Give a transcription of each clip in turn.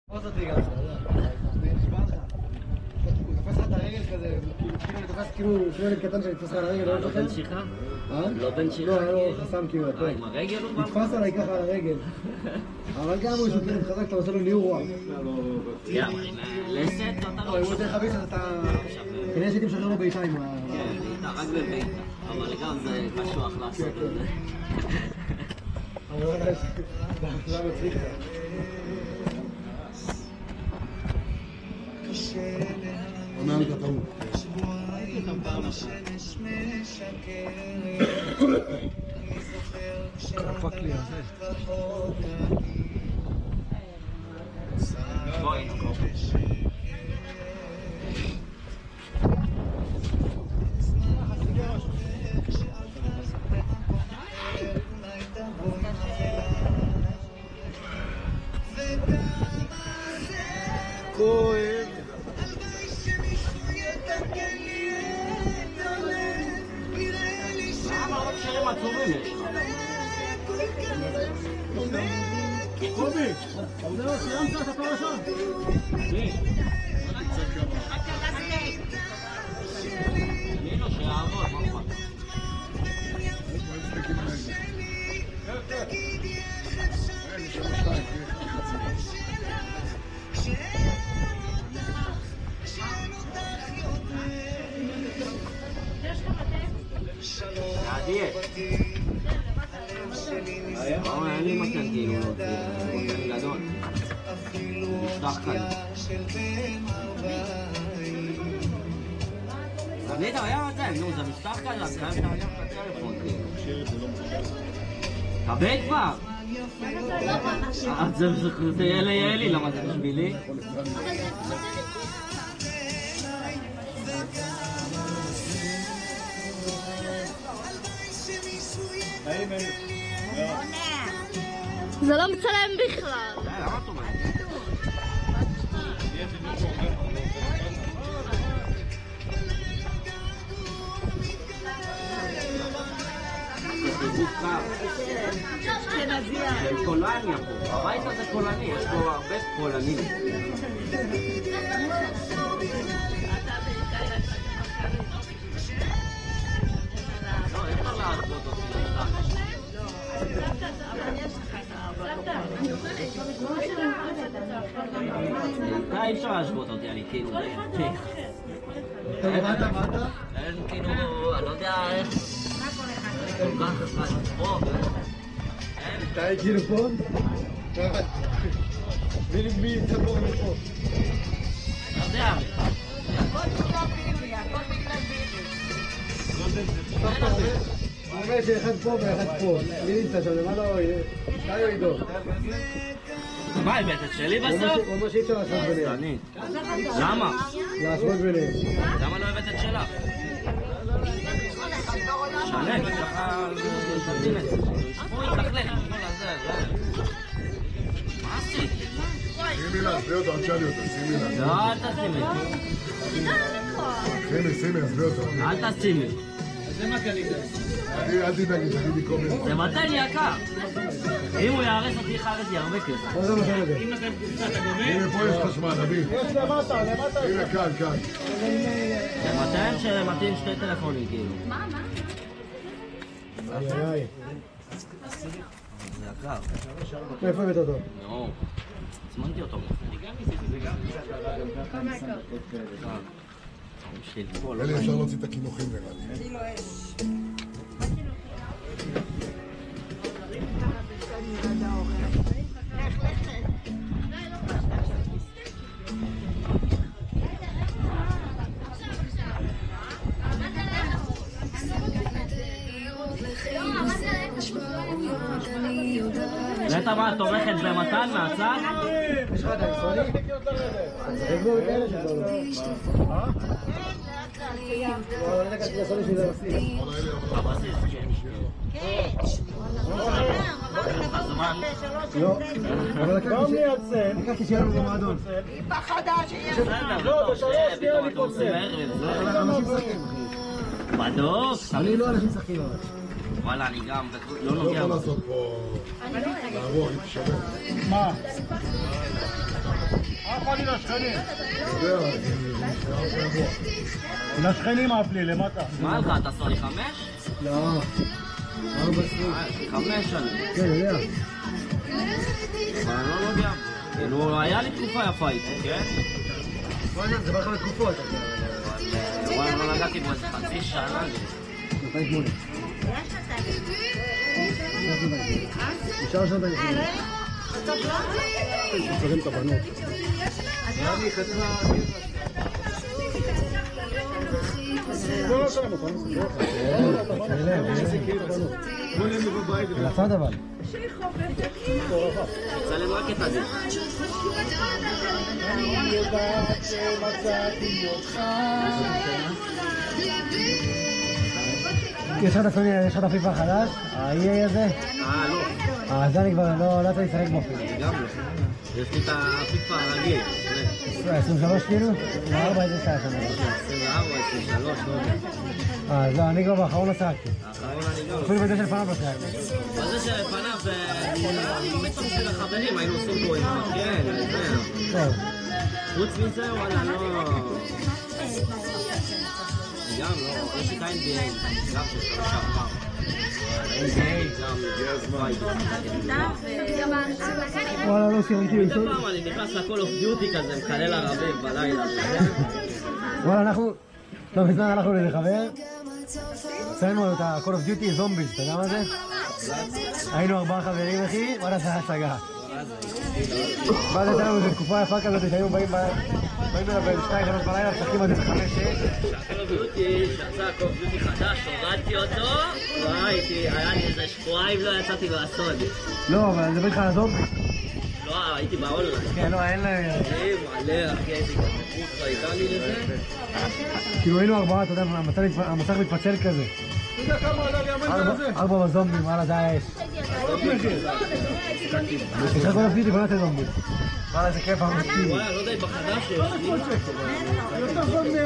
תפוס אותי גם, נשבע לך. הוא תופס לך את הרגל כזה, כאילו אני תופס כאילו ילד קטן שאני תופס לך על הרגל, לא זוכר? בן שיחה? לא בן שיחה? לא, היה לו חסם כאילו. עם הרגל הוא בא? נתפס עליי ככה על הרגל. אבל גם הוא שהוא כאילו חזק, אתה עושה לו ניעור רוח. גם, לסת אתה לא, לא אם הוא יותר חביץ אז אתה... כנראה שהייתי משחרר לו בעיטה עם ה... כן, בעיטה, רק בבעיטה. אבל גם זה קשוח לעשות את זה. אבל זה היה מצחיק לך. עונה לך טעות. קפק לי הזה. בואי נקום. כואב. למה רק שירים עצובים יש? קובי, זהו, סיימת את הפרשה? מי? מי לא שיעבוד, מה אכפת? יעדיאל. אין לי מתן כאילו, מתן גדול. משטח כאן. תמיד היה מתן, נו, זה משטח כאן, אז חייב להניח בטלפון כאילו. תאבד כבר! זה יהיה לי, למה זה בשבילי? זה לא מצלם בכלל. למה את אומרת? זה קר. זה קולניה פה. הבית הזה קולני, יש פה הרבה קולנים. לא, אין לך לעשות אותי. אי אפשר להשוות אותי, אני כאילו... מה אתה? אין כאילו, אני לא יודע איך... כל כך פה... אתה כאילו פה? מי יצא פה ומפה? לא יודע. הוא אומר שאחד פה ואחד פה. מי נמצא שם? למה לא... די או עידו? מה, הבאת את שלי בסוף? הוא אומר שאי אפשר להשוות ביניהם. אני. למה? להשוות ביניהם. למה לא הבאת את שלה? שנה, כי ככה... תבין את זה. הוא יתלכלך. מה עשית? שימי לה, עזבי אותו, אל תשאלי אותו, שימי לה. לא, אל תשימי. שימי, עזבי אותו. אל תשימי. אל תדאגי, תגידי קובי. זה מתן יקר. אם הוא יארס אותי חרס לי הרבה כסף. מה זה מתן הזה? הנה, פה יש חשמל, אבי. יש למטה. הנה, כאן. זה מתן שמתאים שתי טלפונים כאילו. איי. זה יקר. מאיפה הבאת אותו? נו. הזמנתי אותו. אלי, אפשר להוציא את הכינוכים נראה לי. נטע מה, תומכת במתן מהצד? יש לך עדיין סוני? יש בו כאלה שזה לא. לא יודע כזה סוני שזה מספיק. לא, אבל לקחתי שיהיה לנו במועדון. היא פחדה שיש לך. לא, בשלוש תהיה לי פוצר. אנשים משחקים, אחי. בדוק. אני לא אנשים משחקים אבל. וואלה, אני גם לא לא נוגע. יכול לעשות פה... לעבור, היא תשמע. מה? לשכנים. לשכנים אפלי, למטה. מה לך, אתה עשו לי 5? לא. 4 סניק. 5 שנים. כן, יודע. אבל אני לא נוגע. כאילו, היה לי תקופה יפה איתו, כן? זה בא לך לתקופות. וואי, לא נגעתי בו איזה חצי שנה. 208. נשאר שנת היחיד. שצרים את הבנות. לא שלנו, לצד אבל. צלם רק את הזה. אני יודעת שמצאתי אותך. יש לך את הסוני, יש לך את הפיפה החדש? ה-EA הזה? לא. זה אני כבר לא יצא להשחק בו אפילו. גם לא. יש לי את הפיפה הרגיל. 23 כאילו? 24 איזה שעה שם. 24, 23, לא יודע. לא, אני כבר באחרון לא שחקתי. האחרון אני גם. אפילו בזה שלפניו לא שחקתי. בזה שלפניו, מתוך של החברים היינו עושים בו עם המקל, טוב. חוץ מזה, וואלה, לא... גם לא, יש את ה-NBA, גם של שעבר. NBA, גם הגיע הזמן. וואלה, לא סיימתי. מדי פעם אני נכנס ל-Call of Duty כזה, מקלל ערבים בלילה. וואלה, אנחנו... לא מזמן הלכנו לאיזה חבר. ציינו את ה-Call of Duty זומביז, אתה יודע מה זה? היינו 4 חברים, אחי, וואלה, זה השגה. ואז הייתה לנו איזו תקופה יפה כזאת שהיינו באים אליו ב-2-3 בלילה, משחקים על זה ב-5-6. שה-Call of Duty, שיצא Call of Duty חדש, הורדתי אותו, היה לי איזה שבועיים לא יצאתי לעשות. לא, אבל אני מדבר איתך על הזומבי. לא, הייתי באונליין. כן, לא, אין להם... מלא, אחי, הייתי כתבות והייתה לי לזה. כאילו היינו 4, אתה יודע, המסך מתפצל כזה. אתה יודע כמה עלה לי המנטר הזה? 4 בזומבים, וואלה, זה היה אש. יש לך כל הפגיטי, בוא נעשה זומבים. וואלה, זה כיף החושירי. וואלה, לא יודע, בחדש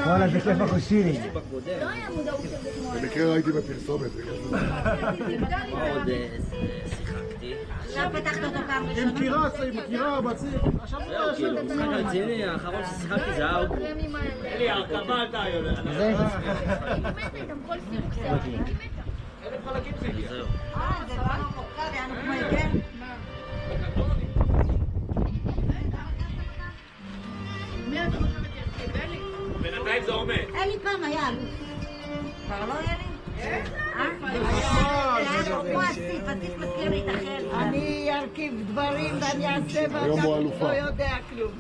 וואלה, זה כיף החושירי. במקרה ראיתי בפרסומת. מה עוד שיחקתי? עכשיו פתחת אותו פעם ראשונה. היא מכירה, בציק. זהו, כאילו, משחק הרציני, האחרון ששיחקתי זה היה אוגו. אלי, הרכבה אתה יודע. זה? זהו. זה בא מורכב, יענו כמו איגן. בינתיים זה עומד. אלי פעם היה אלוף. כבר לא אלי? כמו אסיף מזכיר לי את החל. אני ארכיב דברים ואני אעשה היום הוא ואתה אלופה. לא יודע כלום.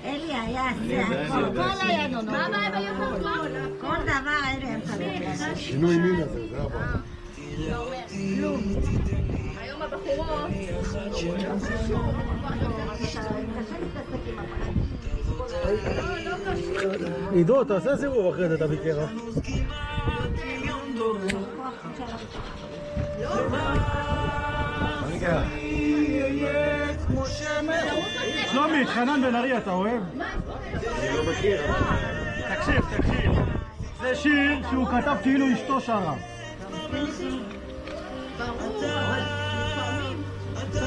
אלי היה הכל. הכל היה נונו. מה הבעיה ביום כל? כל דבר אלי היה שינוי מין הזה, זה הבא. היום הבחורות... עידו, תעשה סיבוב אחרי זה, תביא קרח. אני קרח. שלומי, את חנן בן ארי אתה אוהב? אני לא מכיר. תקשיב. זה שיר שהוא כתב כאילו אשתו שרה.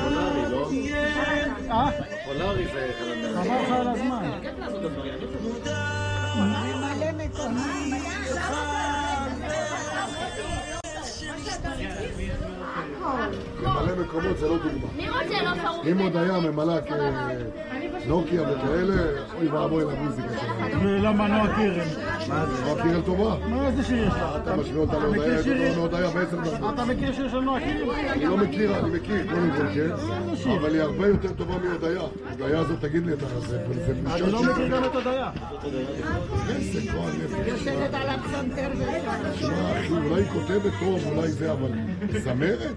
פולארי, לא? פולארי זה חלק. חבל לך על הזמן. כיף לעשות את הדברים. מלא מקומות. ממלא מקומות זה לא דוגמה. מי רוצה לא פרוק? אם עוד היה ממלא כנוקיה וכאלה, אוי ואבוי למוזיקה שלנו. ולמה נועה קירל? נועה קירל טובה. מה איזה שיר יש לך? אתה משווה אותה להודיה, יותר מהודיה ב10 דרגות. אתה מכיר שיר של נועה קירל? אני לא מכיר, אני מכיר, קודם כל, כן? אבל היא הרבה יותר טובה מהודיה. הודיה הזאת, תגיד לי, זה בושה אני לא מכיר גם את הודיה. איזה כוח נפש. יושבת על הפסנתר ושרה. שמע, אחי, אולי היא כותבת טוב, אולי זה, אבל זמרת?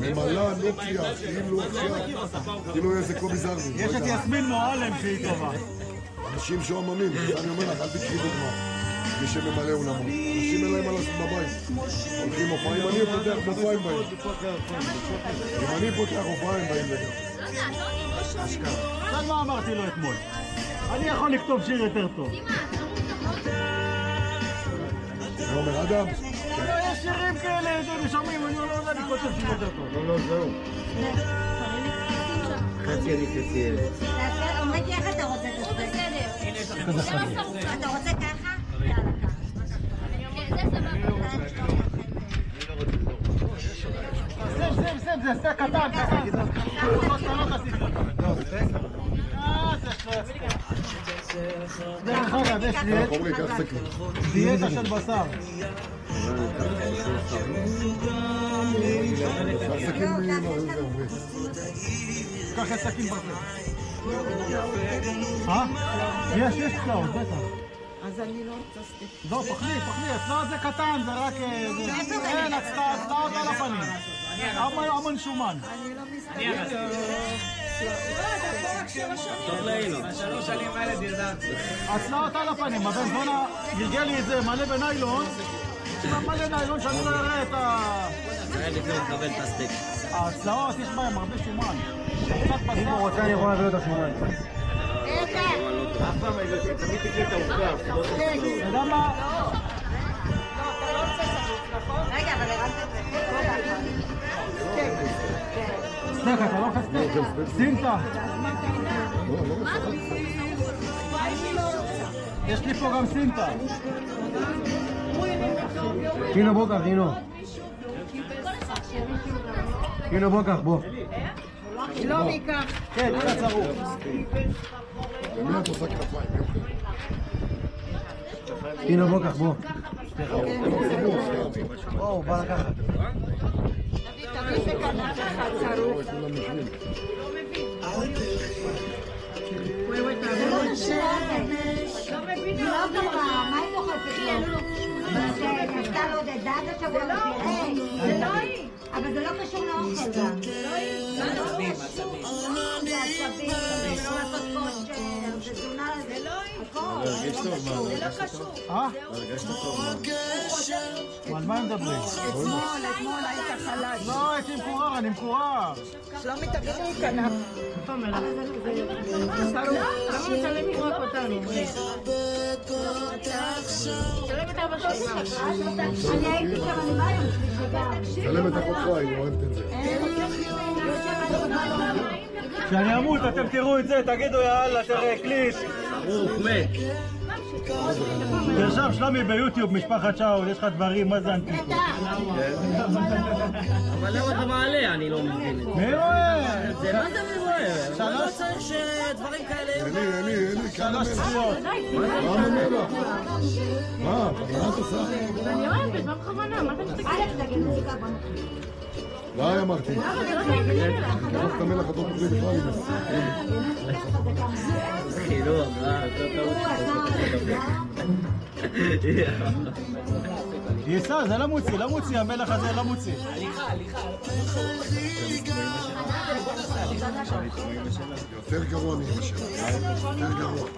ממלא, נוקיה, כאילו עכשיו, כאילו איזה קובי זרמי. יש את יסמין מועלם שהיא טובה. אנשים שעוממים, אני אומר לך, אל תקחי דוגמה. מי שממלא אולמות. אנשים אין להם מה לעשות בבית. הולכים הופעים, אני פותח הופעים באים. אם אני פותח הופעים באים לגב. עכשיו מה אמרתי לו אתמול? אני יכול לכתוב שיר יותר טוב. עומר אדם? יש שירים כאלה, שומעים, אני לא יודע, אני כותב שיר יותר טוב. לא, זהו. חצי אני חצי אלה. עומד איך אתה רוצה את הספק? כזה חביב. אתה רוצה ככה? יאללה, שים, זה סטייק קטן. דרך אגב, יש לי דיאטה של בשר. קח את סכין בפה. יש צלעות, בטח. אז אני לא רוצה סטייק. לא, פחלי, הצלעות זה קטן, זה רק... אין, הצלעות על הפנים. המון שומן. אני לא מסתכלת. טוב להינו. בשלוש שנים האלה דרדרתי. הצלעות על הפנים, הבן זונה גלגל לי את זה מלא בניילון. מלא ניילון שאני לא אראה את ה... צריך לפני לקבל את הסטייק. הצלעות יש בהם הרבה שומן. אם הוא רוצה אני יכול להביא לו את השומן. אף פעם תמיד תקלי את העובדה. אתה יודע מה? רגע, אבל הרמת את זה. סטייק, אתה לא אוכל סטייק? סינטה. יש לי פה גם סינטה. קינו בוא קח, קינו בוא קח, בוא. לא ניקח. כן, אתה צרוף. למי את עושה כנפיים? קינו בוא קח, בוא. הוא בא לקחת. תביא בכנף אחד צרוף. לא ברורה, מה היא דוחפת לו? נעשתה לו דעת השבוע בפרעי. זה לא היא. אבל זה לא קשור לאוכל גם. עצבים. זה עצבים, זה לא לעשות כושר, זה תזונה, זה לא היא. זה לא קשור. על מה הם מדברים? אתמול היית חלש. לא, הייתי מקורר, אני מקורר. שלומי תביא לי כנף. למה מצלמים רק אותנו? אני הייתי שם, אני מה היום? צלם את החוצה, היא אוהבת את זה. כשאני אמות אתם תראו את זה, תגידו יאללה, תראה, קליט. ברוך מת. תרשם שלומי ביוטיוב, משפחת שאול, יש לך דברים, מה זה אנטיקות? אבל למה אתה מעלה? אני לא מבין את זה. מי רואה? זה מה זה מי רואה? שלוש- לא צריך שדברים כאלה יהיו. אלי, כמה 3 צפיות. מה ממנו? מה? מה את עושה? אני אוהבת, מה בכוונה? מה אתה מסתכל? די אמרתי. תרוך את המלח, אתה לא תוכלי בכלל עם זה. חינוך, זה ייסע, זה לא מוציא, המלח הזה לא מוציא. יותר גרוע מאמא שלה. יותר גרוע.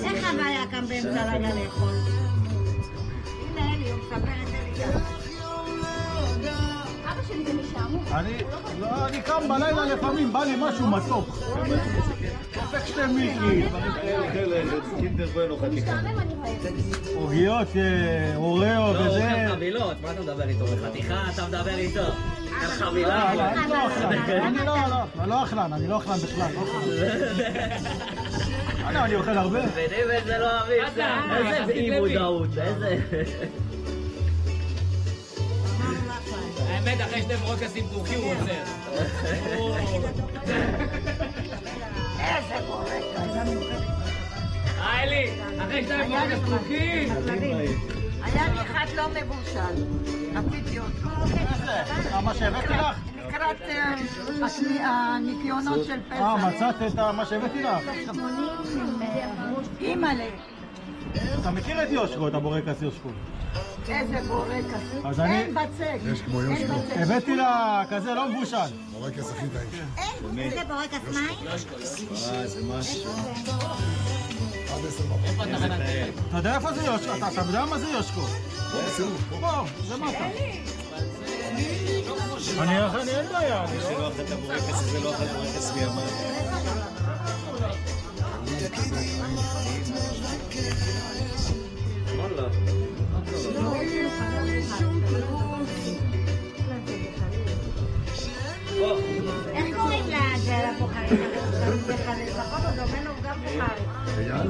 איך הבעיה קם באמצע הלילה לאכול? הנה אלי, הוא מספר את זה לי. אבא שלי זה משעמום. אני קם בלילה לפעמים, בא לי משהו מתוק. דופק 2 מיקרי. משתעמם אני אוהבת. עוגיות, אוריאו לא, הוא וזה. אוכל חבילות, מה אתה מדבר איתו? בחתיכה אתה מדבר איתו. אוכל חבילה. אני לא אכלן, אני לא אכלן בכלל. אני אוכל הרבה. מבינים איזה לא אוהבים? איזה אי מודעות, איזה... האמת, אחרי 2 ברוקסים טורקים הוא עוצר. אלי, אחרי 2 ברוקס טורקים. היה לי אחד לא מבושל. עשיתי אותו. מה שהבאתי לך? לקראת הניקיונות של פסח. מצאת את מה שהבאתי לך? אימא'לה. אתה מכיר את יושקו, את הבורקס יושקו? איזה בורקס. אז אני- אין בצק. יש כמו יושקו. הבאתי לה כזה לא מבושל. בורקס הכי טעים. אין, זה בורקס מים? עד 10 בבוקר. אתה יודע איפה זה יושקו? אתה יודע מה זה יושקו? פה, זה מטה. אני אין בעיה. וואלה. איך קוראים לזה לבוחרים? לפחות הוא דומה לו גם בוחרי. אייל.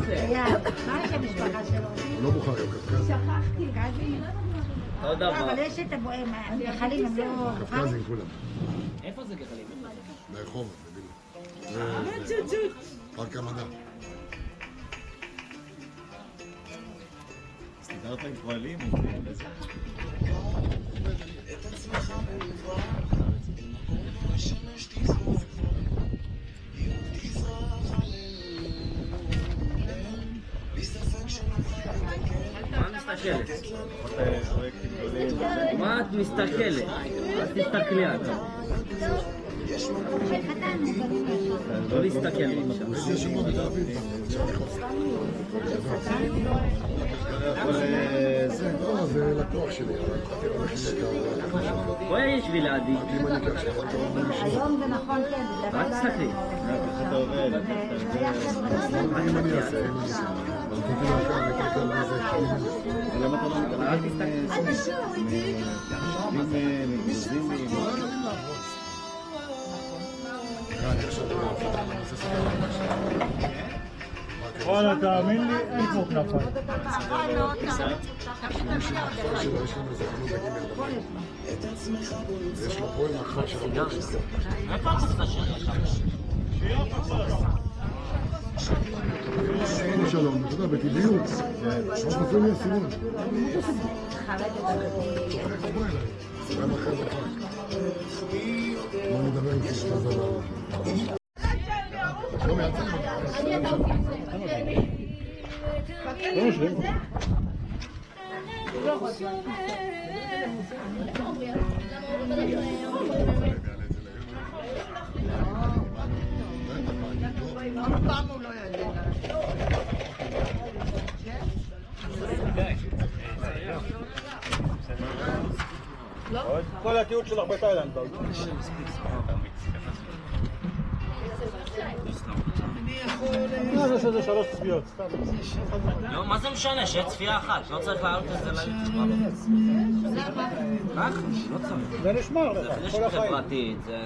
מה יש המשפחה שלו? הוא לא בוחרי, הוא קפקזי. שכחתי. קפקזי? עוד דבר. אבל יש את הגחלים, הם לא... קפקזים כולם. איפה זה גחלים? ברחוב, בבילה. פארק המדע. סתדרת עם פועלים? מה את מסתכלת? אל תסתכלי עליו. לא להסתכל משם. איזה שבוע בתל אביב. זה לקוח שלי. בואי שבי לידי. היום זה נכון, כן. אל תסתכלי. איך אתה עובד? אם אני אעשה, אבל תגידי לך, אני אקרא מה זה שלי. למה אתה לא מתקבל? אל תסתכלי. וואלה, תאמין לי, אין פה כנפיים. יש לו פועל מאכל של הבוקר. איפה הקופסה שלך? שלום, אתה יודע, בטבעיות. ממש מפריע לי הסימון. בוא נדבר עם פשטה זרה. לא מעצם. פעם הוא לא ידע. כל התיעוד שלך בתאילנד. יש איזה 3 צפיות. לא, מה זה משנה? שיהיה צפייה אחת. לא צריך להעלות את זה ליוטיוב. לא צריך. זה נשמר לך, כל החיים. זה חברתית, זה...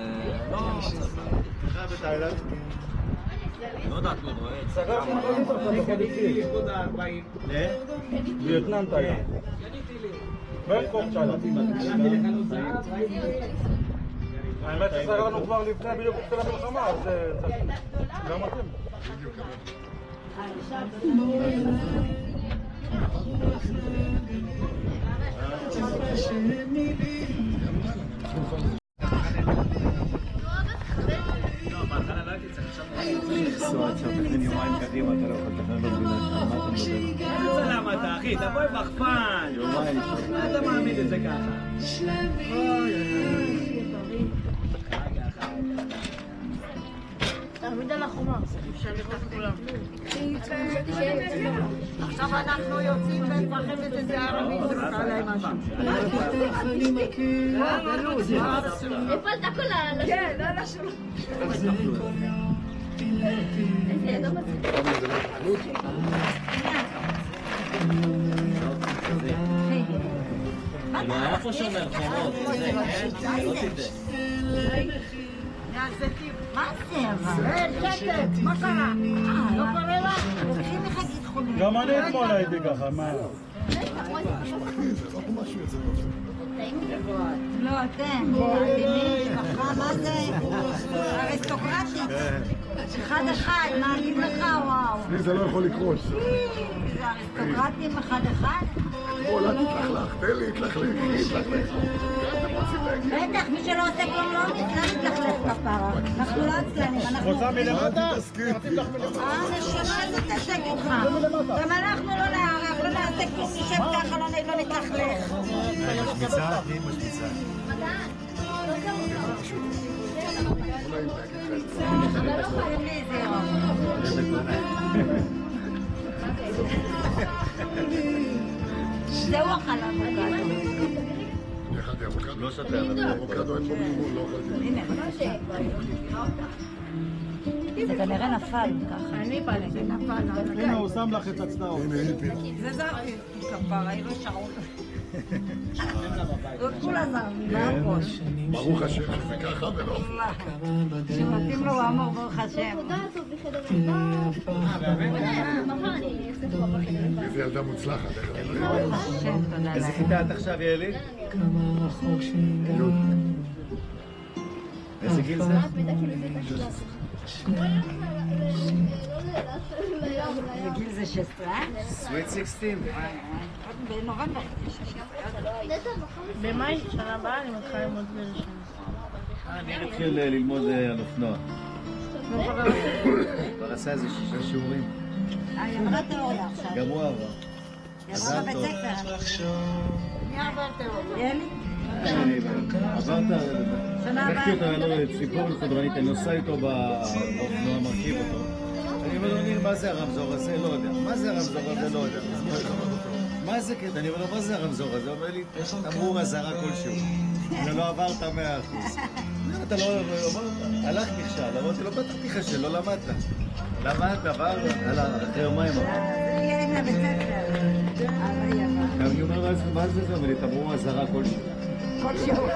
לא צריך. איך בתאילנד? לא יודעת מי רואה את זה. סגרתי וייטנאם תאילנד. בנקוק תאילנד. האמת שסגרנו כבר לפני בדיוק של המלחמה, אז זה גם מתאים. תכנן יומיים קדימה, אתה לא יכול לתכנן במדינה שלך, מה אתה מדבר? זה למה אתה, אחי? תבואי בחפן! יומיים. מה אתה מעמיד את זה ככה? תעמיד על החומה, אפשר לראות כולם. עכשיו אנחנו יוצאים ומפחים את איזה ערבים ונקרא להם משהו. הפלת הכל על השולחן. כן, לא על השולחן. איזה ידע מצחיק. כאילו, היה פה שומר חומות, זה לא תדע. מה זה אבל? שקט, מה קרה? לא קורה לך? צריכים לך גיתחונים. גם אני אתמול הייתי ככה, מה? לא, אתם, אתם משפחה, מה זה? אריסטוקרטית. אחד אחד, מה אגיד לך? וואו. לי זה לא יכול לקרות. זה אריסטוקרטים אחד אחד? בוא, לא תתלכלך, תן לי להתלכלך. בטח, מי שלא עושה כלום לא מתלכלך כפרה. אנחנו לא עצלנים, אנחנו... רוצה מלמטה? הנשמה הזאת תעסק איתך. גם אנחנו לא נערך, לא נעשה כלום, נשב ככה, לא נתלכלך. משמיצה, היא משמיצה. זהו אכל אבוקדו. אכלתי אבוקדו. לא שותה, אבל אבוקדו אין בו בלבול, לא אכלתי. הנה, זה כנראה נפל ככה. אני פעלה. זה נפל. הנה, הוא שם לך את הצדעות. הנה, היא פירה. זה זרתי. כפרה, היא לא שעון. זאת כולה זר. ברוך השם שזה ככה ולא. שמתאים לו אמור ברוך השם. איזה ילדה מוצלחת. השם, תודה איזה להם. כיתה את עכשיו, יאלי? איזה גיל זה? בגיל זה 16, סוויט 16? בנובמבר. במאי שנה הבאה אני מתחילה ללמוד בראשון. אני מתחיל ללמוד על אופנוע. כבר עשה איזה 6 שיעורים. היא עברה תיאוריה עכשיו. גם הוא עבר. היא עברה בבית ספר. מי עבר תיאוריה? יאלי? עברת, שנה לקחתי הבאה. אותו, היה לו ציפור חודרנית, אני נוסע איתו באופנוע, מרכיב אותו. אני אומר לו, ניר, מה זה הרמזור הזה? לא יודע. מה זה הרמזור הזה? לא יודע. מה זה קטע? אני אומר לו, מה זה הרמזור הזה? הוא אומר לי, תמרור אזהרה כלשהו. אני לא עברת 100%. אתה לא עבר, הלך נכשל, אמרתי לו, בטח תיכשל, לא למדת. למדת, עבר, אחרי יומיים עבר. היא לבית ספר. אבל היא עברה. אני אומר, מה זה? זה אומר לי, תמרור אזהרה כלשהו. כל שיעור.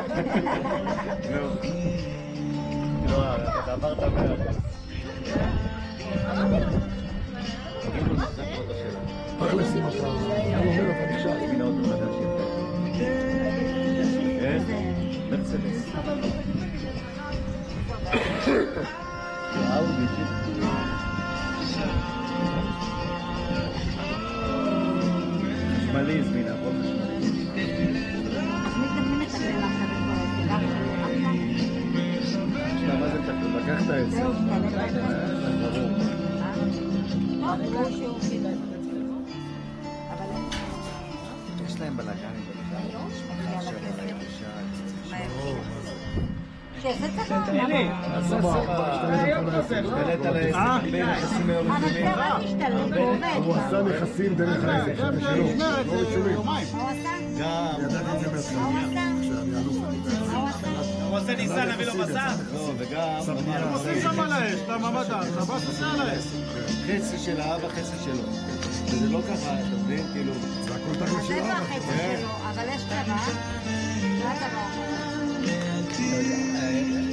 לא, אתה עברת 100%. תכלס אם אתה אומר אתה נכשל. הנה אותו חדש יפה. איך? מרצדס. אאודי ג'יפ. חשמלי הזמינה, הכל חשמלי. מתקדמים את השאלה עכשיו עכשיו מה זה תקום? לקחת את זה. ברור. יש להם בלגנים. שיעשה צבא. השתלט על העסק, בין נכסים מאוד אבל רציניים. זה רק השתלט, הוא עובד. הוא עשה נכסים דרך העסק, שזה שלו. לא רצוני. מה הוא עשה? גם. ידעתי את זה בעצמי. מה הוא עשה? שאני אלוף. מה הוא עשה? הוא עושה ניסן, נביא לו בשר. לא, וגם. הם עושים שם על האש, אתה ממדה, אתה בא עושה על האש. חצי של האבא, חצי שלו. וזה לא ככה, אתה מבין? כאילו... זה הכל תכלס אז של זה אבא. בחצי שלו, אבל יש צבא. מה הצבא אומר?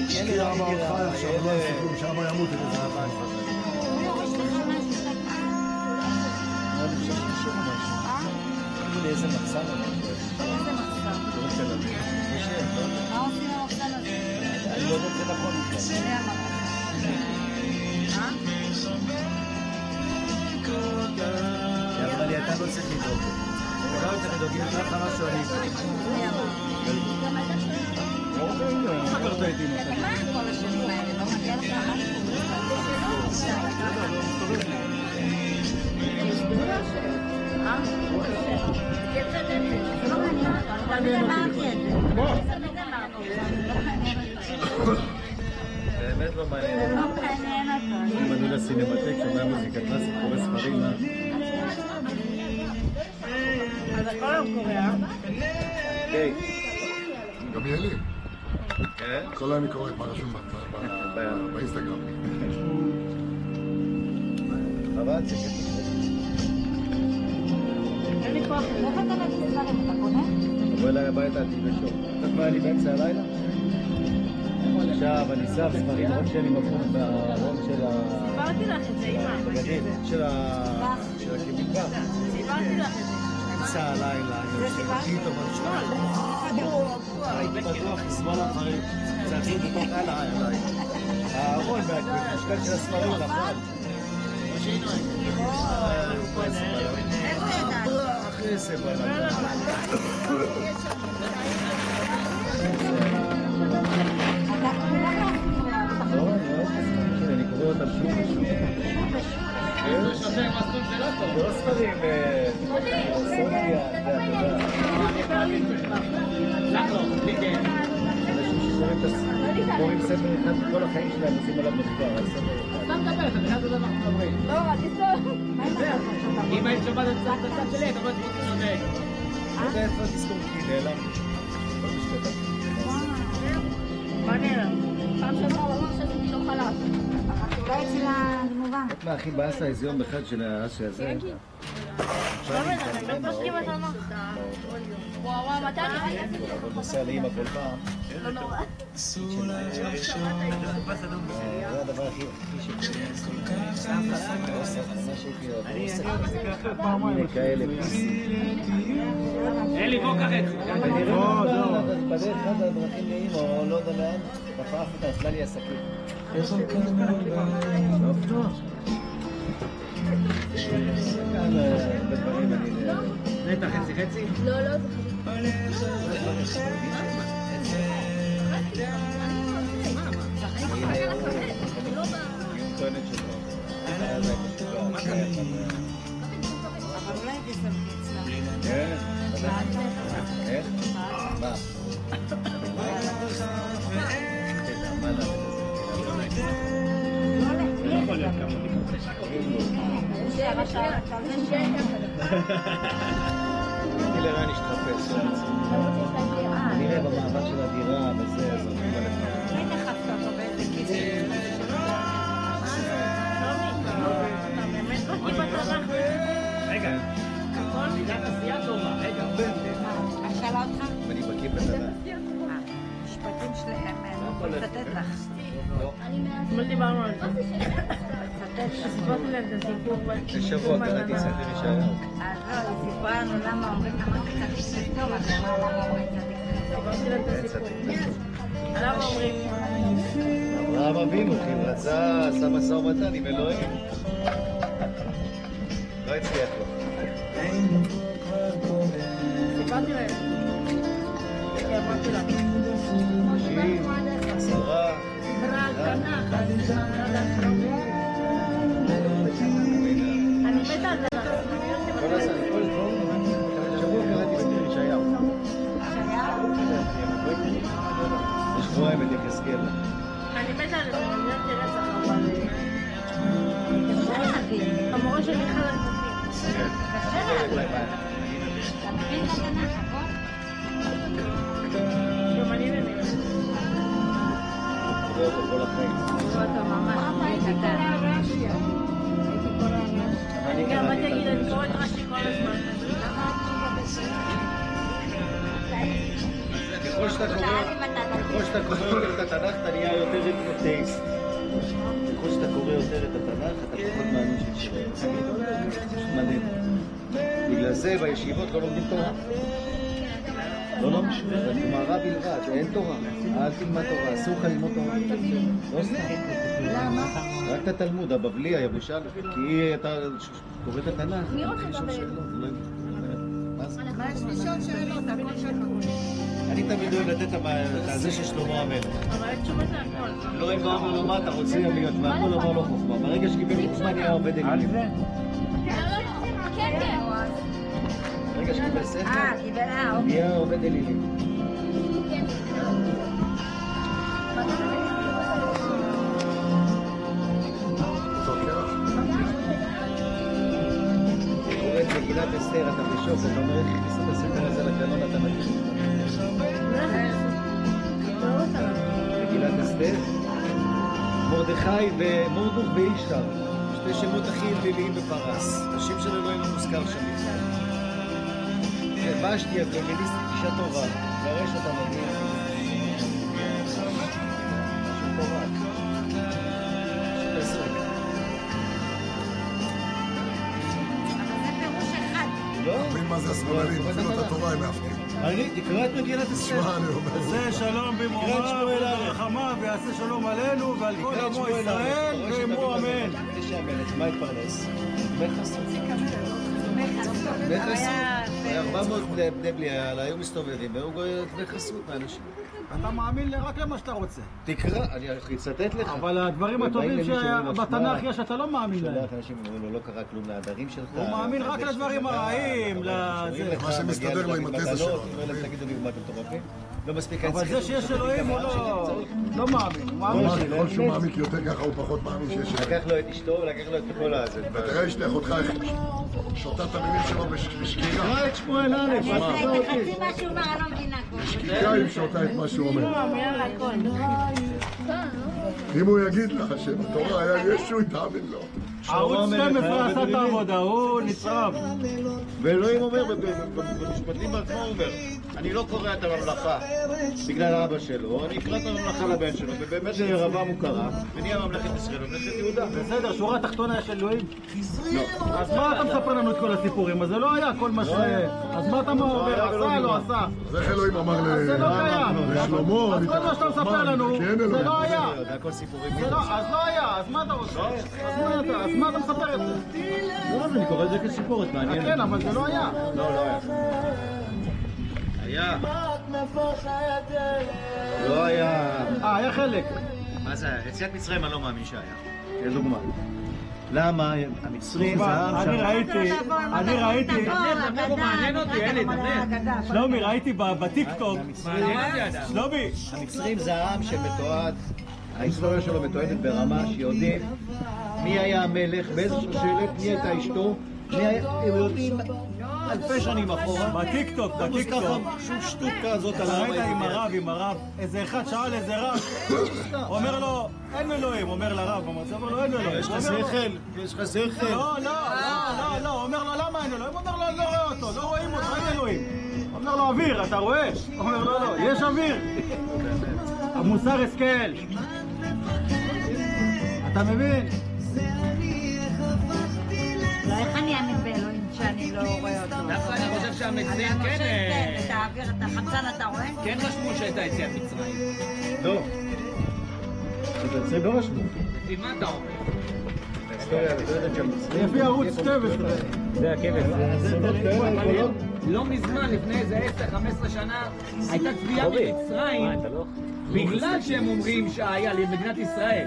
כי אבא עוד חי עכשיו, לא יעשו כלום, שאבא ימות. הוא יורש לך משהו. איזה מחסן או משהו. איזה מחסן? לא תל אביב. מה עושים במחסן הזה? אני לא יודע אם זה נכון בכלל. אתה יודע מה היא אמרה לי, אתה לא צריך לדאוג. אתה לא צריך לדאוג, אם יש לך משהו, אני אקרא. לא סגרת איתי משהו. מה עם כל השנים האלה? לא מגיע לך זה לא מעניין אותו, אני תמיד אמרתי את זה. תמיד אמרנו את זה. באמת לא מעניין. זה לא מעניין אותו. אם אני לסינמטק, שומע מוזיקה קלאסית, קורא ספרים, אז הכל היום קורה, היי. גם יהיה לי. כן? כל היום אני קורא את מה רשום באינסטגרם. חבל שקט. אין לי כוח. איך אתה מצליח אתה קונה? תבוא אליי הביתה, תפגשו. אתה כבר לי באמצע הלילה? עכשיו אני שם ספרים, רק שאני מפות בארון של ה... סיפרתי לך את זה, אמא. בגדים, של הכיביקה. סיפרתי לך את זה. באמצע הלילה, אני יושב הכי טוב על שמה. הייתי בטוח, שמאל הדברים. צעצים בתוך אליי. הארון מהמשקל של הספרים נפל. איפה ידעת? אחרי זה בלילה. אני קורא אותם שוב ושוב. לא ספרים, סופיה, אנשים שקוראים ספר אחד כל החיים שלהם עושים עליו מחקר. אתה מדברת, אתה חייב לדעת אנחנו מדברים. לא, אני סוף. אם היית שומעת את הצד שלי, אתה אומרת שאתה צודק. לא יודע איפה תזכור כי נעלם. לא משתתף. מה נראה? פעם שעברה הוא אמר שעשיתי לו חלב. אמרתי, בבית של הגנובה. את מה, הכי באסה איזה יום אחד של האסי הזה? וואו, מתי אני נוסע לאמא כל פעם. לא נורא. זה הדבר הכי הנה כאלה. אלי, בוא קח את זה. בדרך אחד הדרכים לאמא, או לא יודע לאן, תפרח אותה, עשלה לי עסקים. נטע חצי חצי? לא, לא. איך? מה? לרן יש תחפש. נראה במעבר של הדירה וזה, אז אני אומר לך. מי דחפת אותו באיזה כיסא? רגע, מידת עשייה טובה, רגע, שאלה אותך? אני בקיא בתנ"ך. משפטים שלהם, אני מצטט לך. אתמול דיברנו על זה. סיפרתי להם את הסיפור. לשבוע קראתי ספר ישעיהו. אז לא, היא סיפרה לנו למה אומרים צדיק סדום, אז היא אמרה למה אומרים צדיק סדום. סיפרתי להם את הסיפור. למה אומרים? אברהם אבינו, כי הוא רצה, עשה משא ומתן עם אלוהים. לא הצליח לו. סיפרתי להם. כי אמרתי להם. שרה. אני מתה על זה. שבוע קראתי ספר ישעיהו. בשבועיים את יחזקאל. אני מתה על זה. אני יודעת רצח, אבל... המורה שלי חד על קופים. גם אני מבין. כל החיים. אני גם באתי להגיד, אני קוראת רש"י כל הזמן. ככל שאתה קורא יותר את התנ"ך, אתה נהיה יותר אתאיסט. ככל שאתה קורא יותר את התנ"ך, אתה פחות מאמין של שירים. מדהים. בגלל זה בישיבות לא לומדים תורה. לא לומדים, זה גמרא בלבד, אין תורה. אל תלמד תורה, אסור לך ללמוד תורה. לא סתם. למה? רק את התלמוד, הבבלי, הירושלמי. כי אתה קורא את התנ"ך. מי רוצה לדבר? מה זה? מה יש לשאול שאלות? הכל שאלות. אני תמיד אוהב לתת את זה של שלמה המלך. אבל אין תשובות להכל. לא אם אמר לו מה אתה רוצה להיות והכל אמר לו חוכמה. ברגע שקיבל חוכמה נהיה עובד אלילים. כן, כן. ברגע שקיבל שכל קיבל, אוקיי. נהיה עובד אלילים. קורא את מגילת אסתר, אתה בשוק, אתה אומר איך הכניסו את הספר הזה לקנון התנ"כי. מגילת אסתר, מרדכי ומורדוך ואישתר, שתי שמות הכי אליליים בפרס. השם של אלוהים לא מוזכר שם. ושתי הפמיניסטית אישה טובה, גרש אותה מגיע. משהו טובה. שתסרק. לא? מבין מה זה השמאלנים, אפילו את התורה הם מאפקים. אני, תקרא את מגילת אסתר. שמע, אני אומר. עשה שלום במרומיו וברחמיו ויעשה שלום עלינו ועל כל עמו ישראל ואמרו אמן. מה יתפרנס? דמי חסות. דמי חסות. 400 בני בליעל היו מסתובבים והיו דמי חסות מאנשים. אתה מאמין רק למה שאתה רוצה. תקרא, אני אצטט לך. אבל הדברים הטובים שבתנ"ך יש, אתה לא מאמין להם. שולח אנשים אומרים לו, לא קרה כלום לעדרים שלך. הוא מאמין רק לדברים הרעים, מה שמסתדר לו עם התזה שלו. תגידו לי, מה אתם מטורפים? לא מספיק... אבל זה שיש אלוהים הוא לא מאמין. הוא מאמין ככל שהוא מעמיק יותר ככה הוא פחות מאמין שיש אלוהים. לקח לו את אשתו ולקח לו את כל הזה. ותראה אשתך אותך איך שותה את המילים שלו בשקיקה. תקרא את שמואל א', חצי מה שהוא אומר, אני לא מבינה. בשקיקה היא שותה את מה שהוא אומר. יאללה, הכל. אם הוא יגיד לך שבתורה היה ישו, תאמין לו. ערוץ 12 עשה את העבודה, הוא נצרב. ואלוהים אומר, במשפטים בעצמו הוא אומר, אני לא קורא את הממלכה בגלל האבא שלו, אני אקרא את הממלכה לבן שלו, ובאמת רבם הוא קרא, ונהיה ממלכת ישראל, ממלכת יהודה. בסדר, שורה תחתונה של אלוהים. לא. אז מה אתה מספר לנו את כל הסיפורים? אז זה לא היה כל מה ש... אז מה אתה אומר? עשה, לא עשה? אז איך אלוהים אמר זה לא קיים. לשלמה? אז כל מה שאתה מספר לנו, זה לא היה. זה הכל סיפורים. אז לא היה, אז מה אתה רוצה? אז מה אתה מספר את זה? לא, אני קורא את זה כסיפורת, מעניין. כן, אבל זה לא היה. לא, לא היה. היה. לא היה. היה חלק. מה זה היה? יציאת מצרים אני לא מאמין שהיה. לדוגמה. למה? המצרים זה העם שם. אני ראיתי, מעניין אותי, אלי, דבר. שלומי, ראיתי בטיקטוק. שלומי. המצרים זה העם שמתועד, ההיסטוריה שלו מתועדת ברמה שיודעים מי היה המלך, באיזה שושלת, מי הייתה אשתו, הם יודעים אלפי שנים אחורה. בטיקטוק. שום שטות כזאת על העם ראית עם הרב, איזה אחד שאל איזה רב, אומר לו, אין אלוהים, אומר לרב, אומר לו, אין אלוהים. יש לך שכל, יש לך שכל. לא, אומר לו, למה אין אלוהים? אומר לו, אני לא רואה אותו, לא רואים אותו, אין אלוהים. אומר לו, אוויר, אתה רואה? אומר לו, לא, יש אוויר. המוסר השכל. אתה מבין? לא, איך אני אאמין באלוהים שאני לא רואה אותו? דווקא אני חושב שהמצרים כן... את האוויר, את החמצן, אתה רואה? כן רשמו שהייתה יציאת מצרים. לא. המצרים לא רשמו. לפי מה אתה אומר? ההיסטוריה מתועדת שהמצרים... לפי ערוץ 12. זה הכבש. לא מזמן, לפני איזה 10-15 שנה, הייתה תביעה ממצרים בגלל שהם אומרים שהיה למדינת ישראל.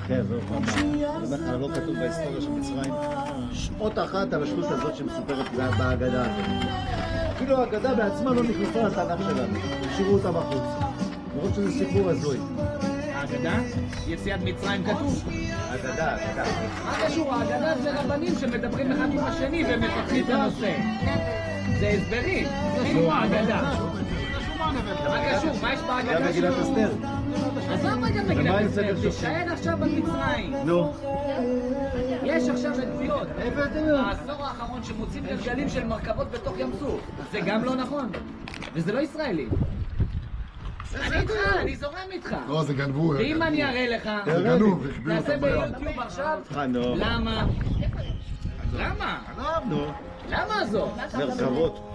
כן, זהו פעם. לא כתוב בהיסטוריה של מצרים שעות אחת על השטות הזאת שמסופרת בהגדה הזאת. אפילו ההגדה בעצמה לא נכנסה לתנ"ך שלנו. השאירו אותה בחוץ. למרות שזה סיפור הזוי. ההגדה? יציאת מצרים כתוב. ההגדה. מה קשור? ההגדה זה רבנים שמדברים אחד עם השני ומפתחים את הנושא. זה הסברים. זה ההגדה. מה קשור? מה יש בהגדה שלו? גם מגילת אסתר. אז למה גם מגילת אסתר? תישאר עכשיו במצרים. נו. יש עכשיו תביעות. העשור האחרון שמוצאים גלגלים של מרכבות בתוך ים סוף. זה גם לא נכון. וזה לא ישראלי. אני איתך, אני זורם איתך. לא, זה גנבו. ואם אני אראה לך, זה גנוב, החביאו נעשה אותם ביד. ביוטיוב עכשיו, נו. למה? נו. למה זאת? מרכבות.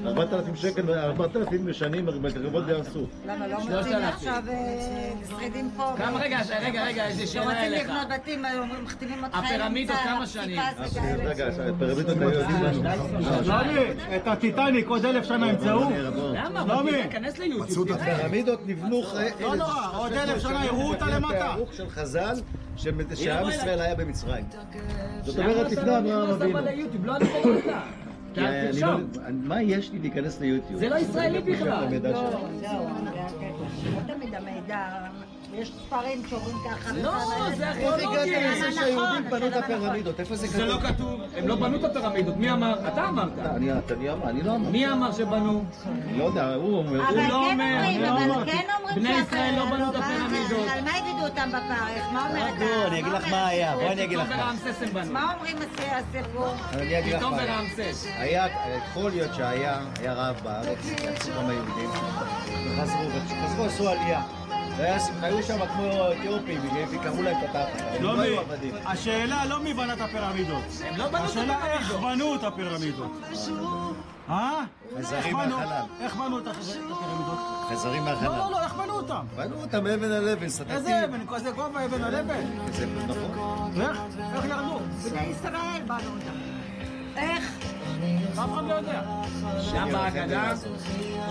4,000 שקל, 4,000 שנים מרכבות בים סוף. למה לא מוצאים עכשיו שרידים פה? כמה, רגע, יש לי שאלה שרוצים אליך. לבנות בתים, מחתימים אותך הפירמידות כמה שנים? רגע, הפירמידות היו יודעים לנו. שלומי, את הטיטניק עוד 1,000 שנה ימצאו? למה? שלומי. אבל תיכנס ליוטיוב. הפירמידות נבנו לא נורא, עוד 1,000 שנה יראו אותה למטה. תארוך של חז"ל שעם ישראל היה במצרים. זאת אומרת, לפני אברהם אבינו. ליוטיוב, לא אני קורא אותה. מה יש לי להיכנס ליוטיוב? זה לא ישראלי בכלל. לא תמיד המידע, יש ספרים שאומרים ככה. לא, זה איך הגעת ארכיאולוגי. לזה שהיהודים בנו את הפירמידות? איפה זה זה כתוב? לא כתוב, הם לא בנו את הפירמידות. מי אמר? אתה אמרת. אני לא אמר. מי אמר שבנו? אני לא יודע, הוא אומר. אבל לא כן אומר, אומרים, לא. אבל כן אומרים בני ישראל לא בנו את הפירמידות. על מה העבידו אותם בפרך? מה אומרת? אני אגיד לך מה היה, בואי אני אגיד לך פתאום מה. ברעמסס הם בנו. מה אומרים הסיפור? אני אגיד לך פתאום מה היה. ברעמסס. יכול להיות היה רעב בארץ, יצאו גם היהודים, וחזרו, עשו עלייה. היו שם כמו אתיופים, וקראו להם את התחת. שלומי, השאלה לא מי בנה את הפירמידות. הם לא בנו את השאלה איך הפירמידות. בנו את הפירמידות. חזרים מהחלל. איך בנו את הפירמידות? חזרים מהחלל. לא, איך בנו אותם? בנו אותם מאבן על אבן, סטטים. איזה אבן? כזה גובה אבן על אבן? זה נכון. איך ירדו? בני ישראל באנו אותם. איך? אף אחד לא יודע.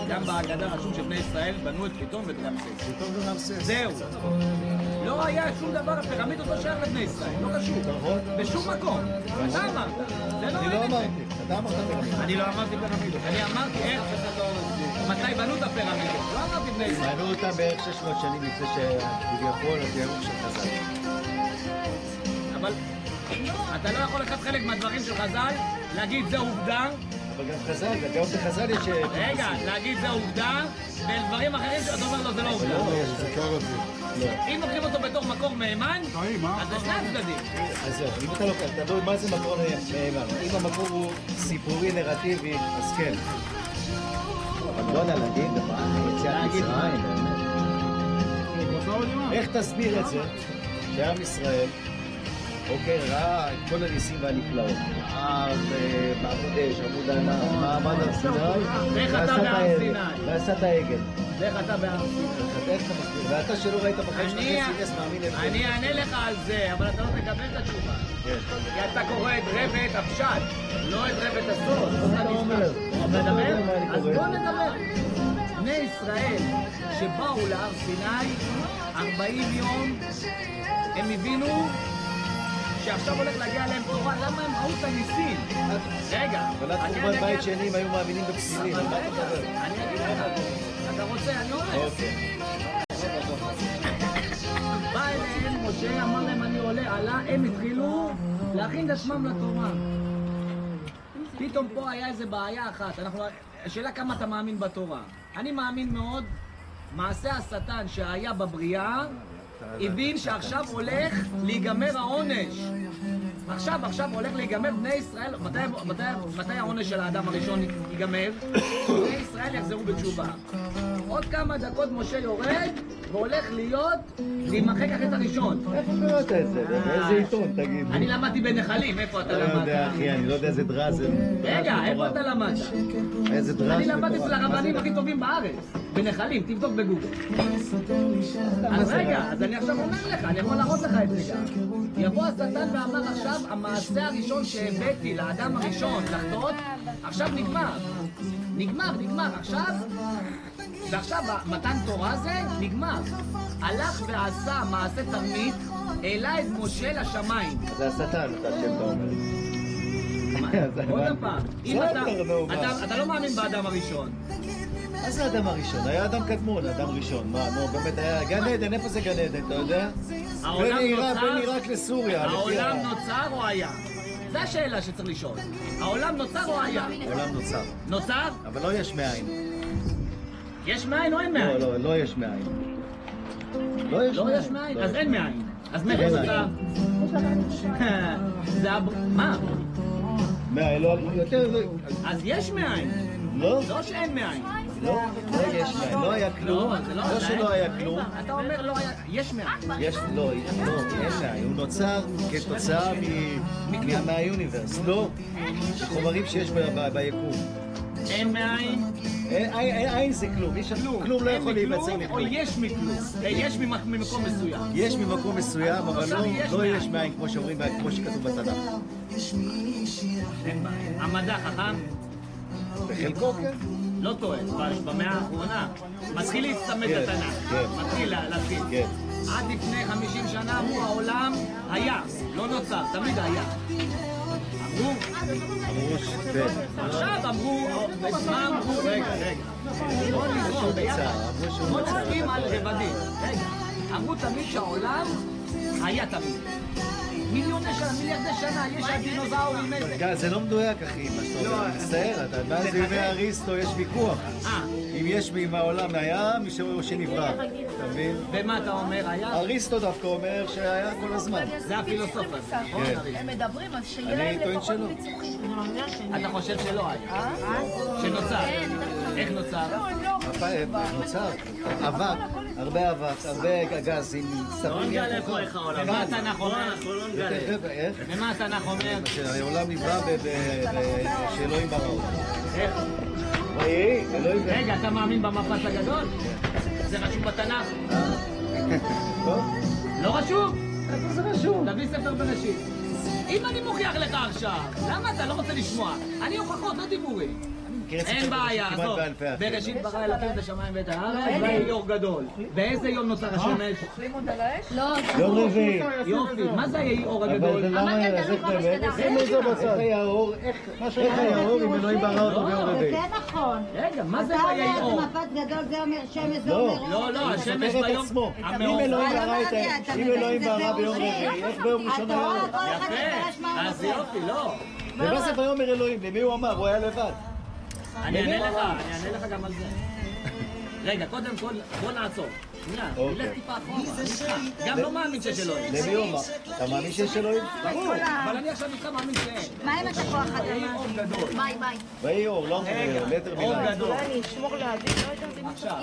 גם בהגדה רשום שבני ישראל בנו את פיתום ואת רעמסס. פתאום זה רמסס. זהו. לא היה שום דבר, הפירמידות לא שייך לבני ישראל, לא קשור. בשום מקום. אתה אמרת. אני לא אמרתי, אתה אמרת פירמידות. אני לא אמרתי פירמידות. אני אמרתי איך, מתי בנו את הפירמידות. לא אמרתי בני ישראל. בנו אותם בערך 600 שנים לפני שכביכול התיארוך של חז"ל. אבל אתה לא יכול לקחת חלק מהדברים של חז"ל, להגיד זה עובדה. אבל גם חז"ל, גם בחז"ל יש... רגע, להגיד זה עובדה, ודברים אחרים שאתה אומר לו זה לא עובדה. לא, זה קר את זה. אם לוקחים אותו בתור מקור מהימן, אז זה שני הצדדים. אז זהו, אם אתה לוקח, תלוי מה זה מקור מהימן. אם המקור הוא סיפורי נרטיבי, אז כן. אבל בוא נגיד, יציאת מצרים, איך תסביר את זה שעם ישראל, אוקיי, ראה את כל הניסים והנפלאות. בעמוד אש, עמוד ענן, מעמד הר סיני, ועשה את העגל. ואיך אתה בהר סיני? איך אתה מסביר? ואתה שלא ראית בחיים שלך נס מאמין איפה. אני אענה לך על זה, אבל אתה לא תקבל את התשובה. כי אתה קורא את רבת הפשט, לא את רבת הסוד. מה אתה אומר? מדבר? אז בוא נדבר. בני ישראל שבאו להר סיני 40 יום, הם הבינו שעכשיו הולך להגיע להם תורה, למה הם ראו את הניסים? רגע, אבל עד חורבן בית שני הם היו מאמינים בפסילים, על מה אתה מדבר? אני אגיד לך, אתה רוצה, אני אומר. בא אליהם, משה אמר להם אני עולה, עלה, הם התחילו להכין את עצמם לתורה. פתאום פה היה איזה בעיה אחת, השאלה כמה אתה מאמין בתורה. אני מאמין מאוד, מעשה השטן שהיה בבריאה, הבין שעכשיו הולך להיגמר העונש. עכשיו הולך להיגמר בני ישראל. מתי העונש של האדם הראשון ייגמר? בני ישראל יחזרו בתשובה. עוד כמה דקות משה יורד והולך להימחק החטא הראשון. איפה קראת את זה? באיזה עיתון, תגיד? אני למדתי בנחלים, איפה אתה למדת? לא יודע, אחי, אני לא יודע איזה דרזל. רגע, איפה אתה למדת? איזה דרזל? אני למדתי אצל הרבנים הכי טובים בארץ. בנחלים, תבדוק בגוגל. אז רגע, אז אני עכשיו אומר לך, אני יכול להראות לך את זה גם. יבוא השטן ואמר עכשיו, המעשה הראשון שהבאתי לאדם הראשון לחטות, עכשיו נגמר. נגמר. ועכשיו מתן תורה זה נגמר. הלך ועשה מעשה תרמית, העלה את משה לשמיים. זה השטן, אתה שם אתה אומר. עוד פעם, אתה לא מאמין באדם הראשון. מה זה האדם הראשון? היה אדם קדמון, אדם ראשון. מה, נו, באמת היה גן עדן, איפה זה גן עדן, אתה יודע? בין עיראק לסוריה. העולם נוצר או היה? זו השאלה שצריך לשאול. העולם נוצר או היה? העולם נוצר. נוצר? אבל לא יש מאין. יש מאין או אין מאין? לא יש מאין. לא יש מאין? אז אין מאין. אז מאין נוצר? זה מה? מאין, לא יותר... אז יש מאין. לא? לא שאין מאין. לא יש מאין, לא היה כלום, לא שלא היה כלום. אתה אומר לא היה, יש מאין. לא, אין מאין, הוא נוצר כתוצאה מהיוניברס, לא חומרים שיש ביקום. אין מאין? אין זה כלום, כלום לא יכול להיווצר מכלום. או יש מכלום, יש ממקום מסוים. יש ממקום מסוים, אבל לא יש מאין, כמו שאומרים, כמו שכתוב בתנ"ך. אין מאין. המדע חכם? בחלקו כן. לא טועה, במאה האחרונה מתחיל להצטמד התנ"ך, מתחיל להתחיל. עד לפני 50 שנה אמרו העולם היה, לא נוצר, תמיד היה. אמרו? עכשיו אמרו, מה אמרו? רגע. בוא נזרום ביחד, בוא נסכים על רבדים. רגע, אמרו תמיד שהעולם היה תמיד. מיליוני שנה, מיליארדי שנה, יש הדינוזאורים איזה... זה לא מדויק, אחי, מה שאתה אומר, אני מצטער, מאז ימי אריסטו יש ויכוח. אם יש מהעולם היה, מישהו שנברא, אתה מבין? ומה אתה אומר, היה? אריסטו דווקא אומר שהיה כל הזמן. זה הפילוסוף הזה, נכון? הם מדברים, אז שיהיה להם לפחות פיצוחים. אתה חושב שלא היה? שנוצר? איך נוצר? נוצר, אבק, הרבה אבק, הרבה גזים, לא נגע לפה איך העולם. ומה התנ"ך אומר? איך? ומה התנ"ך אומר? שהעולם נברא שאלוהים ברא אותו. איך? רגע, אתה מאמין במפץ הגדול? זה רשום בתנ"ך? לא רשום? איפה זה רשום? תביא ספר בראשית. אם אני מוכיח לך עכשיו, למה אתה לא רוצה לשמוע? אני הוכחות, לא דיבורים. אין בעיה, עזוב. בראשית ברא אלוקים את השמיים ואת הארץ, ויהי אור גדול. באיזה יום נוצר השמש? לא, יום רביעי. יופי, מה זה יהי אור הגדול? אבל למה היה זה באמת? איך היה אור? איך היה אור אם אלוהים ברא אותו ביום רביעי? זה נכון. רגע, מה זה אתה ויהי אומר אור? שמפץ גדול זה אומר שמש, זה אומר... לא, השמש ביום... אם אלוהים ברא ביום רביעי, איך ביום ראשון היה אור? יפה, אז יופי, לא. ומה זה ויאמר אלוהים? למי הוא אמר? הוא היה לבד. אני אענה לך גם על זה. רגע, קודם כל, בוא נעצור. שנייה, נלך טיפה אחורה, גם לא מאמין שיש אלוהים. למי אומר? אתה מאמין שיש אלוהים? ברור, אבל אני עכשיו איתך מאמין שאין. מה אם אתה כוח אדמה? אור גדול. ביי, ביי. ויהי אור, לא מטר אור מילה. גדול. אני אשמור לעדי, לא יודעת אם עכשיו,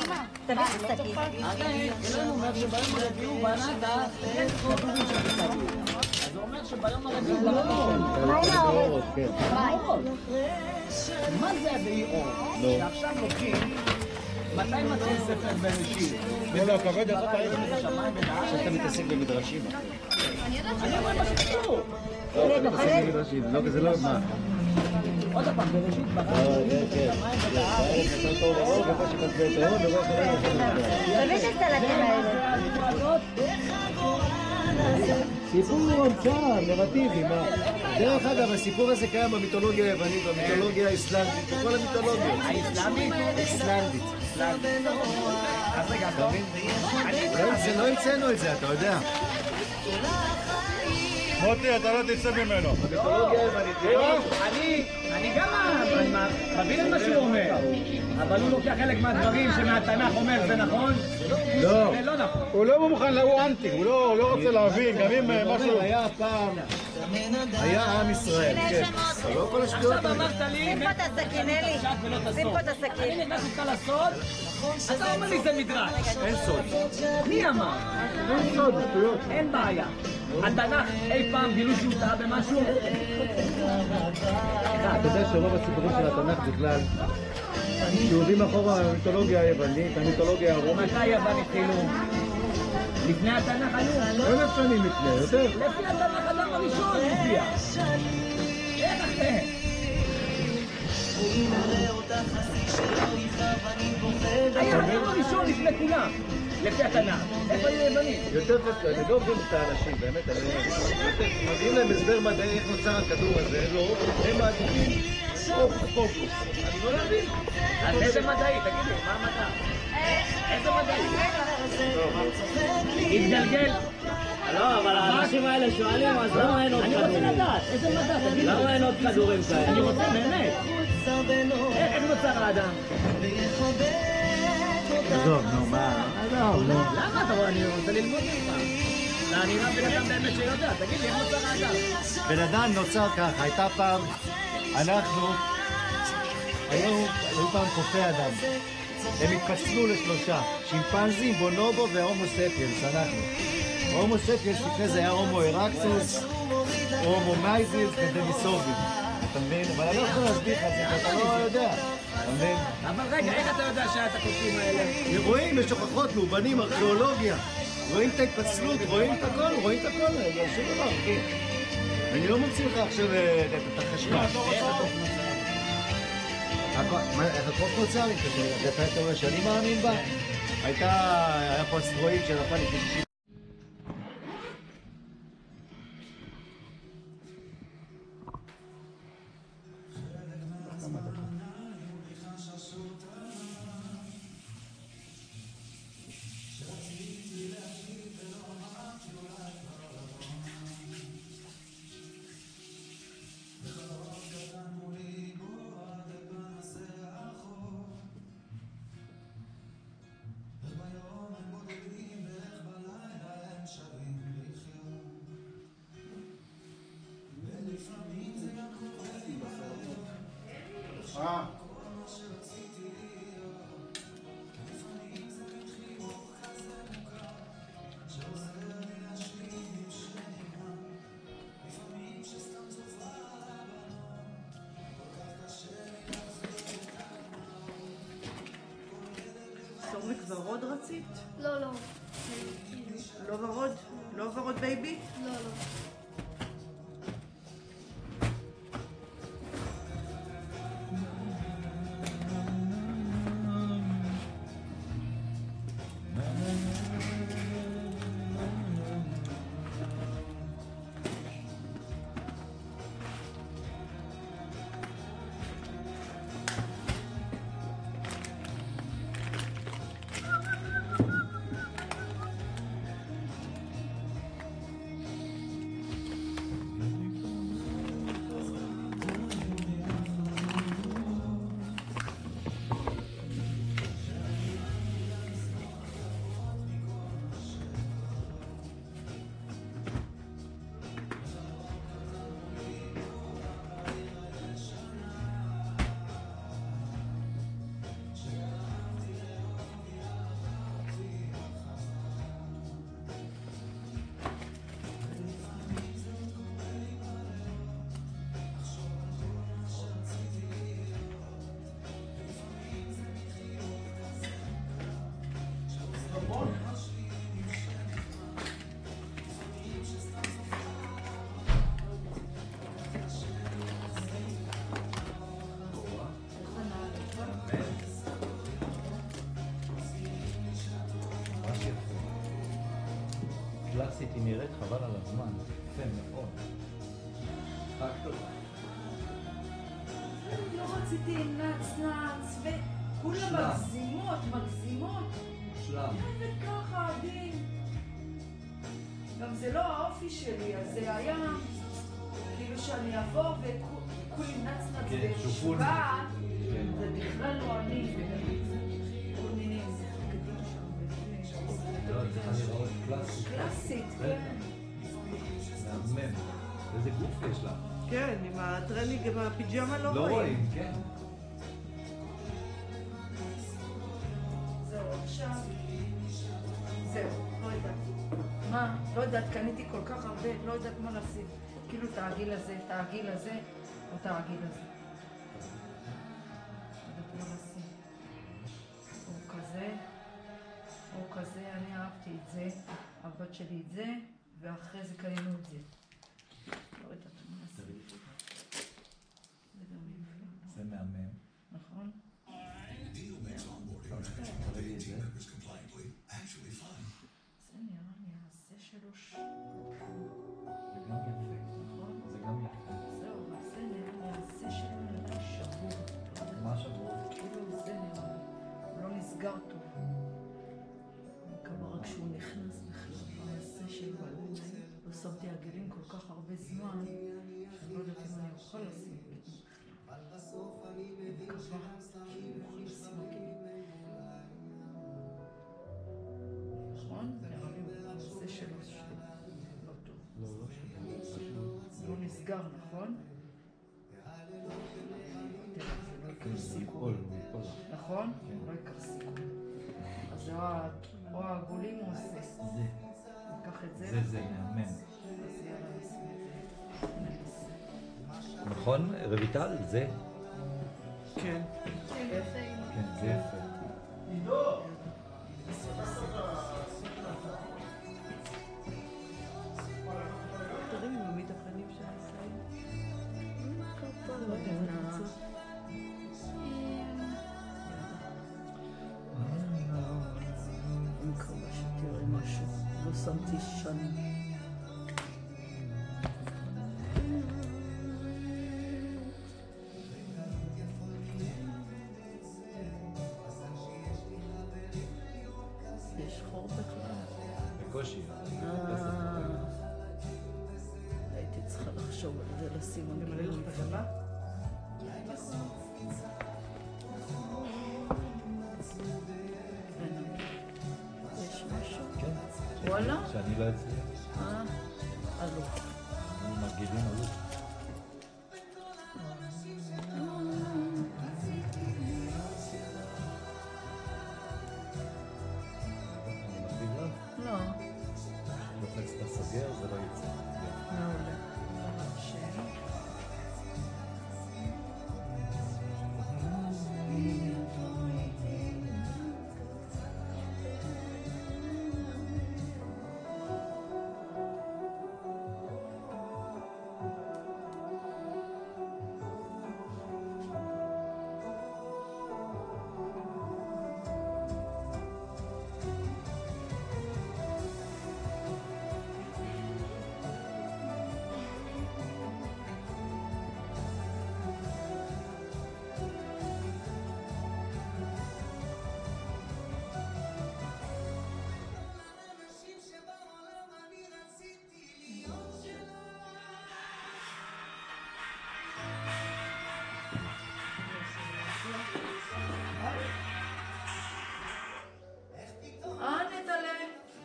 תביא את השקית. אלוהים אומר שביום הרביעי הוא בנה את הכדורים שמסביב. אז הוא אומר שביום הרביעי הוא בנה מה עם האור? כן. מה זה הויהי אור? שעכשיו לוקחים, מתי מתחיל ספר בראשית? לא, הכבד הזאת את השמיים ואת הארץ. שאתה מתעסק במדרשים. אני אומר מה שכתוב. לא, אתה מתעסק במדרשים. לא, זה לא מה. עוד פעם, בראשית ברא אלוהים את השמיים ואת הארץ. תביא את הצלקים האלה. סיפור המצאה, נרטיבי, מה? דרך אגב, הסיפור הזה קיים במיתולוגיה היוונית, במיתולוגיה האסלנדית, בכל המיתולוגיות. האסלאמית? האסלנדית. אז רגע, אתה מבין? לא המצאנו את זה, אתה יודע. מוטי, אתה לא תצא ממנו. במיתולוגיה היוונית. אני גם מבין את מה שהוא אומר, אבל הוא לוקח חלק מהדברים שמהתנ"ך אומר זה נכון? לא. זה לא נכון. הוא לא מוכן, הוא אנטי, הוא לא רוצה להבין, גם אם משהו... היה פעם, היה עם ישראל, כן. לא כל השטויות עכשיו האלה. אמרת לי, שים פה את הסכין, אלי. שים פה את אני הסכין. נכנס איתך לסוד, אתה אומר לי זה מדרש. אין סוד. מי אמר? אין סוד, שטויות. אין בעיה. התנ"ך אי פעם גילו שהוא טעה במשהו? אתה יודע שרוב הסיפורים של התנ"ך בכלל, שיורדים אחורה המיתולוגיה היוונית, המיתולוגיה הרומית. מתי יוון התחילו? לפני התנ"ך היו? 1,000 שנים לפני, יותר. לפי התנ"ך אדם הראשון הופיע. איך אחרי? היה אדם הראשון לפני כולם, לפי התנ"ך. איפה היו יוונים? יותר קשה, אני לא עובדים את האנשים, באמת, אני מביאים להם הסבר מדעי איך נוצר הכדור הזה, לא, הם מעדיפים פוקוס. אני לא מבין. אז איזה מדעי? תגיד לי, מה המדע? איזה מדעי? התגלגל. לא, אבל האנשים האלה שואלים, אז למה אין עוד אני רוצה כדורים? לדעת, איזה מדע? תגיד לי. למה אין עוד כדורים כאלה? אני רוצה באמת. איך נוצר האדם? עזוב, נו, מה? עזוב, נו. למה אתה רואה? אני רוצה ללמוד ממך. אני רק בן אדם באמת שיודע. תגיד לי, איך נוצר האדם? בן אדם נוצר ככה, הייתה פעם, אנחנו, היו פעם קופי אדם. הם התפצלו לשלושה, שימפנזים, בונובו וההומו ספיאנס, אנחנו. ההומו ספיאנס לפני זה היה הומו ארקטוס, הומו מייזילס ודניסובים. אתה מבין? אבל אני לא יכול להסביר לך את זה, אתה לא יודע. אתה מבין? אבל רגע, איך אתה יודע שהיה את הקופים האלה? רואים, יש הוכחות, מאובנים, ארכיאולוגיה. רואים את ההתפצלות, רואים את הכל, רואים את הכל. זה שום דבר, כן. אני לא מוציא לך עכשיו את החשמל. איך הקוף נוצר? אתה אומר שאני מאמין בה? היה פה אסטרואיד שנפל לפני 60. סורק ורוד רצית? לא, לא. לא ורוד? לא ורוד בייבי? לא, לא. קלאסית, היא נראית חבל על הזמן. יפה מאוד. רק טוב. לא רציתי נץ, וכולם מגזימות. שלם. וככה עדין. גם זה לא האופי שלי, אז זה היה כאילו שאני אבוא וכולי נץ ושוגעת, זה בכלל לא אני. כל מיני בגדים שם. לא, צריכה לראות קלאסית. קלאסית, כן. מהמם. איזה גוף יש לה. כן, עם הטרנינג, עם הפיג'מה לא רואים. לא רואים, כן. זהו, עכשיו. זהו, לא יודעת. מה? לא יודעת, קניתי כל כך הרבה, לא יודעת מה לשים. כאילו את העגיל הזה, או את העגיל הזה. לא יודעת מה לשים. או כזה, אני אהבתי את זה, הבת שלי את זה, ואחרי זה קנינו את זה. לא יודעת מה לשים. זה גם יפה. זה מהמם. נכון? זה נראה לי הזה שלו זה גם יפה. נכון? זה גם יפה. זהו, זה נראה לי הזה שלו נראה שבור. מה שבור? כאילו זה נראה לי. הוא לא נסגר טוב. כמה רק שהוא נכנס בכלל, הזה שלו. לא שמתי עגלים כל כך הרבה זמן, שאני לא יודעת אם אני אוכל לשים עגלים. אני מקווה שאני אוכל לשים עגלים. נכון? נראה לי זה שלו לא טוב. לא נסגר, נכון? לא יקר סיכון. נכון? לא יקר סיכון. אז או העגולים או זה. ניקח את זה. זה מהמם. אז יאללה נשים את זה. נכון, רויטל? זה? כן. כן, זה יפה. עידו! תראי ממי את הפנים של ישראל. לא יודע. אני מקווה שתראה משהו. לא שמתי שנים. יש חור בכלל. בקושי. הייתי צריכה לחשוב על זה, לשים על ממלא לך את הגבה? יש משהו? כן. וואלה? שאני לא אצליח. אלוף. מרגילים אלוף. לא. לוחץ את הסוגר, זה לא יצא. מעולה.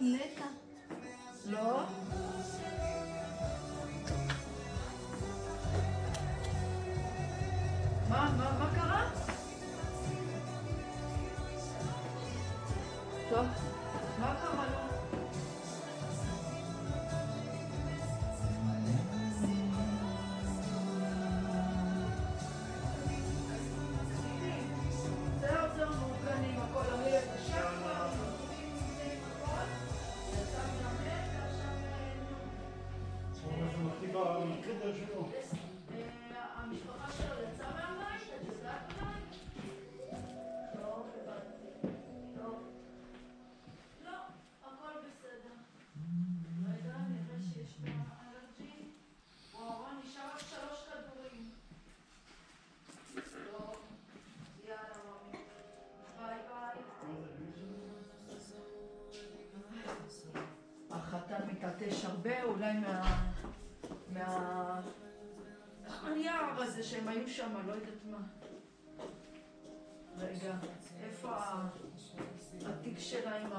נטע. לא? מה קרה? טוב, מה קרה לו? זהו, מאורגנים, הכל הרי את השחר. בחדר שלו. המשפחה שלו יצאה מהבית, את יודעת? שלהם מהנייר הזה שהם היו שם, לא יודעת מה. רגע, איפה התיק שלה עם